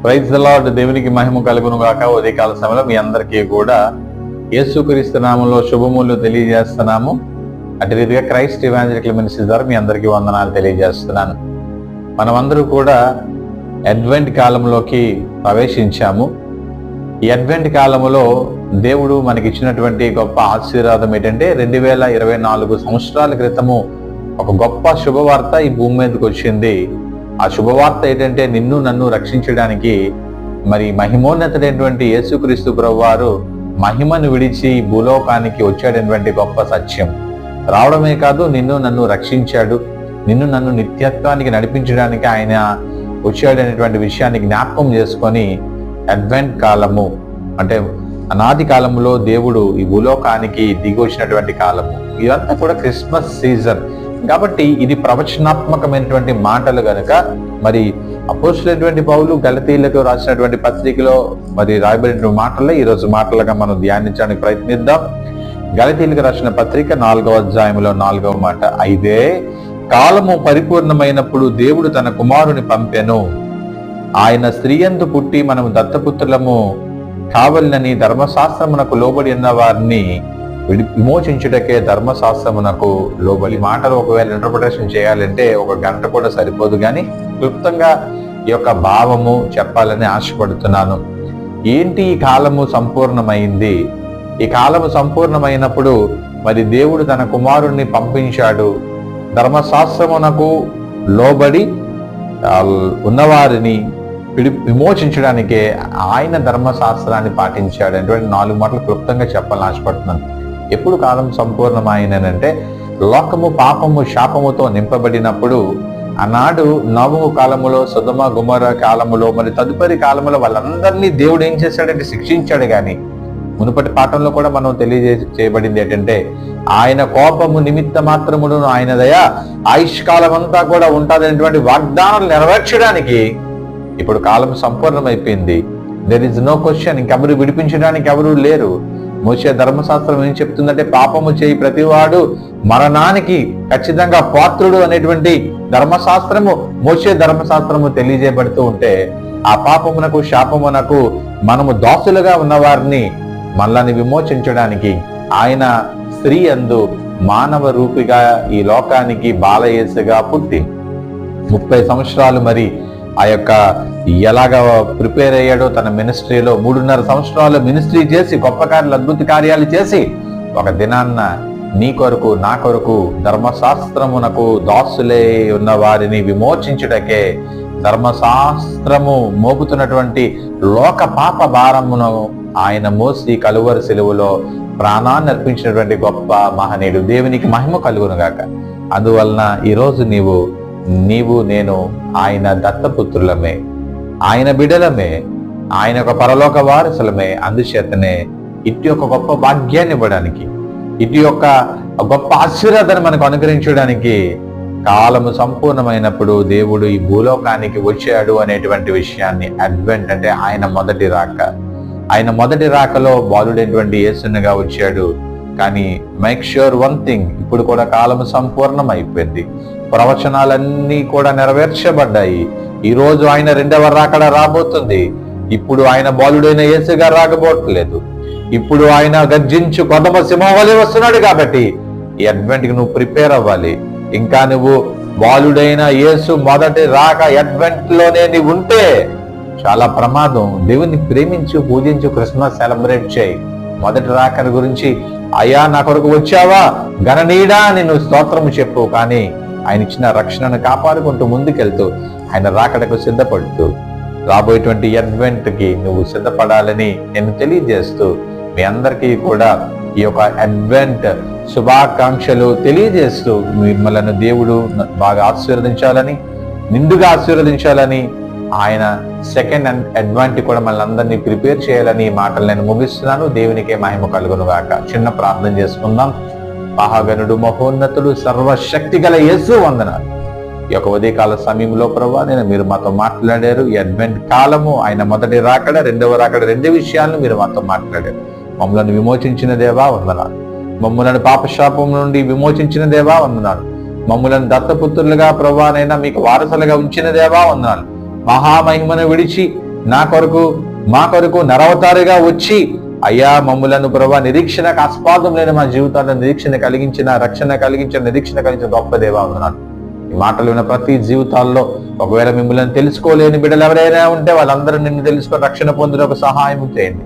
Praise the lord. దేవునికి మహిమ కలుగును గాక. ఉదయకాల సమయంలో మీ అందరికీ కూడా యేసుక్రీస్తు నామములో శుభములు తెలియజేస్తున్నాము. అటు రీతిగా క్రైస్ట్ ఇవాంజలికల్ మినిస్ట్రీ ద్వారా మీ అందరికీ వందనాలు తెలియజేస్తున్నాను. మనమందరూ కూడా అడ్వెంట్ కాలంలోకి ప్రవేశించాము. ఈ అడ్వెంట్ కాలంలో దేవుడు మనకి ఇచ్చినటువంటి గొప్ప ఆశీర్వాదం ఏంటంటే 2024 సంవత్సరాల క్రితము ఒక గొప్ప శుభవార్త ఈ భూమి మీదకి వచ్చింది. ఆ శుభవార్త ఏంటంటే నిన్ను నన్ను రక్షించడానికి మరి మహిమోన్నతుడైనటువంటి యేసుక్రీస్తు ప్రభువారు మహిమను విడిచి భూలోకానికి వచ్చేటటువంటి గొప్ప సత్యం. రావడమే కాదు, నిన్ను నన్ను రక్షించాడు, నిన్ను నన్ను నిత్యత్వానికి నడిపించడానికి ఆయన వచ్చాడనేటువంటి విషయాన్ని జ్ఞాపకం చేసుకొని అడ్వెంట్ కాలము అంటే అనాది కాలంలో దేవుడు ఈ భూలోకానికి దిగి వచ్చినటువంటి కాలము. ఇదంతా కూడా క్రిస్మస్ సీజన్ కాబట్టి ఇది ప్రవచనాత్మకమైనటువంటి మాటలు గనుక మరి అపోస్తలుడైనటువంటి పౌలు గలతీయులకు రాసినటువంటి పత్రికలో మరి రాయబడిన మాటల్లో ఈరోజు మాటలుగా మనం ధ్యానించడానికి ప్రయత్నిద్దాం. గలతీయులకు రాసిన పత్రిక 4వ అధ్యాయంలో 4వ మాట, అయితే కాలము పరిపూర్ణమైనప్పుడు దేవుడు తన కుమారుని పంపెను. ఆయన స్త్రీయందు పుట్టి మనము దత్తపుత్రులము కావలనని ధర్మశాస్త్రమునకు లోబడి ఉన్న వారిని విమోచించుటకే ధర్మశాస్త్రమునకు లోబడి. మాటలు ఒకవేళ ఇంటర్ప్రిటేషన్ చేయాలంటే 1 గంట కూడా సరిపోదు, కానీ క్లుప్తంగా ఈ యొక్క భావము చెప్పాలని ఆశపడుతున్నాను. ఏంటి ఈ కాలము సంపూర్ణమైంది? ఈ కాలము సంపూర్ణమైనప్పుడు మరి దేవుడు తన కుమారుణ్ణి పంపించాడు. ధర్మశాస్త్రమునకు లోబడి ఉన్నవారిని విమోచించడానికే ఆయన ధర్మశాస్త్రాన్ని పాటించాడు అనేటువంటి 4 మాటలు క్లుప్తంగా చెప్పాలని ఆశపడుతున్నాను. ఎప్పుడు కాలం సంపూర్ణమైనంటే లోకము పాపము శాపముతో నింపబడినప్పుడు ఆనాడు నోవహు కాలములో, సొదొమ గొమొర్రా కాలములో, మరి తదుపరి కాలంలో వాళ్ళందరినీ దేవుడు ఏం చేశాడంటే శిక్షించాడు. కానీ మునుపటి పాఠంలో కూడా మనం చేయబడింది ఏంటంటే ఆయన కోపము నిమిత్త మాత్రమును ఆయన దయ ఆయుష్కాలం అంతా కూడా ఉంటుందనేటువంటి వాగ్దానాలు నెరవేర్చడానికి ఇప్పుడు కాలం సంపూర్ణమైపోయింది. There is no question. ఇంకెవరు విడిపించడానికి ఎవరు లేరు. మోషే ధర్మశాస్త్రం ఏం చెప్తుందంటే పాపము చేయి ప్రతివాడు మరణానికి ఖచ్చితంగా పాత్రుడు అనేటువంటి ధర్మశాస్త్రము, మోషే ధర్మశాస్త్రము తెలియజేయబడుతూ ఉంటే ఆ పాపమునకు శాపమునకు మనము దాసులుగా ఉన్నవారిని మనల్ని విమోచించడానికి ఆయన స్త్రీ యందు మానవ రూపిగా ఈ లోకానికి బాలయేసుగా పుట్టి 30 సంవత్సరాలు మరి ఆ యొక్క ఎలాగ ప్రిపేర్ అయ్యాడో తన మినిస్ట్రీలో 3.5 సంవత్సరాలు మినిస్ట్రీ చేసి గొప్ప కార్యాలు, అద్భుత కార్యాలు చేసి ఒక దినాన్న నీ కొరకు నా కొరకు ధర్మశాస్త్రమునకు దాసులే ఉన్న వారిని విమోచించుటకే ధర్మశాస్త్రము మోపుతున్నటువంటి లోక పాప భారమును ఆయన మోసి కలువరి సిలువలో ప్రాణాన్ని అర్పించినటువంటి గొప్ప మహనీయుడు. దేవునికి మహిమ కలుగును గాక. అందువలన ఈరోజు నీవు నేను ఆయన దత్తపుత్రులమే, ఆయన బిడలమే, ఆయన ఒక పరలోక వారసులమే. అందుచేతనే ఇటు యొక్క గొప్ప భాగ్యాన్ని ఇవ్వడానికి, ఇటు యొక్క గొప్ప ఆశీర్వాదాన్ని మనకు అనుగ్రహించడానికి కాలము సంపూర్ణమైనప్పుడు దేవుడు ఈ భూలోకానికి వచ్చాడు అనేటువంటి విషయాన్ని, అడ్వెంట్ అంటే ఆయన మొదటి రాక. ఆయన మొదటి రాకలో బాలుడైనటువంటి యేసునిగా వచ్చాడు. కానీ మేక్ ష్యూర్ వన్ థింగ్, ఇప్పుడు కూడా కాలము సంపూర్ణం అయిపోయింది. ప్రవచనాలన్నీ కూడా నెరవేర్చబడ్డాయి. ఈ రోజు ఆయన 2వ రాకడ రాబోతుంది. ఇప్పుడు ఆయన బాలుడైన యేసుగా రాకపోవట్లేదు. ఇప్పుడు ఆయన గర్జించు కొదమ సింహం వలె వస్తున్నాడు. కాబట్టి ఈ అడ్వెంట్కి నువ్వు ప్రిపేర్ అవ్వాలి. ఇంకా నువ్వు బాలుడైన యేసు మొదటి రాక అడ్వెంట్ లోనే నీవు ఉంటే చాలా ప్రమాదం. దేవుని ప్రేమించు, పూజించు, క్రిస్మస్ సెలబ్రేట్ చేయి. మొదటి రాకడ గురించి అయ్యా నా కొరకు వచ్చావా గణనీయుడా నిన్ను స్తోత్రము చెప్పు. కానీ ఆయన ఇచ్చిన రక్షణను కాపాడుకుంటూ ముందుకెళ్తూ ఆయన రాకడకు సిద్ధపడుతూ రాబోయేటువంటి అడ్వెంట్కి నువ్వు సిద్ధపడాలని నేను తెలియజేస్తూ మీ అందరికీ కూడా ఈ యొక్క అడ్వెంట్ శుభాకాంక్షలు తెలియజేస్తూ మిమ్మల్ని దేవుడు బాగా ఆశీర్వదించాలని, నిండుగా ఆశీర్వదించాలని, ఆయన సెకండ్ అడ్వెంట్ కూడా మళ్ళీ అందరినీ ప్రిపేర్ చేయాలని ఈ మాటలు నేను ముగిస్తున్నాను. దేవునికే మహిమ కలుగును గాక. చిన్న ప్రార్థన చేసుకుందాం. మహాగణుడు, మహోన్నతుడు, సర్వశక్తి గల యేసు వందనాలు. ఈ యొక్క ఉదయకాల సమయంలో ప్రభువా మీరు మాతో మాట్లాడారు. ఈ అడ్వెంట్ కాలము, ఆయన మొదటి రాకడ, 2వ రాకడ, 2 విషయాలను మీరు మాతో మాట్లాడారు. మమ్మల్ని విమోచించిన దేవా వందనాలు. మమ్మల్ని పాపశాపం నుండి విమోచించిన దేవా వందనాలు. మమ్మల్ని దత్తపుత్రులుగా ప్రభువానైనా మీకు వారసులుగా ఉంచిన దేవా వందనాలు. మహామహిమను విడిచి నా కొరకు మా కొరకు నరవతారుగా వచ్చి అయ్యా మమ్ములను ప్రభా నిరీక్షణకు ఆస్పాదం లేని మా జీవితాల్లో నిరీక్షణ కలిగించిన, రక్షణ కలిగించిన, నిరీక్షణ కలిగించిన గొప్ప దేవా ఉన్నాను. ఈ మాటలు విన్న ప్రతి జీవితాల్లో ఒకవేళ మిమ్మల్ని తెలుసుకోలేని బిడ్డలు ఎవరైనా ఉంటే వాళ్ళందరూ నిన్ను తెలుసుకొని రక్షణ పొందుటకు సహాయం చేయండి.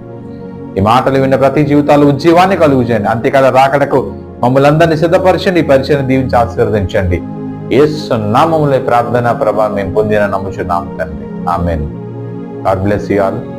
ఈ మాటలు విన్న ప్రతి జీవితాల్లో ఉజ్జీవాన్ని కలుగు చేయండి. అంతేకాదు రాకడకు మమ్మల్ని అందరినీ సిద్ధపరచండి. ఈ పరిచయం దీవించి ఆశీర్వదించండి. యేసు నామములో ప్రార్థన ప్రభా మేము పొందిన నమ్ముచున్నాం తండ్రి. Amen. God bless you all.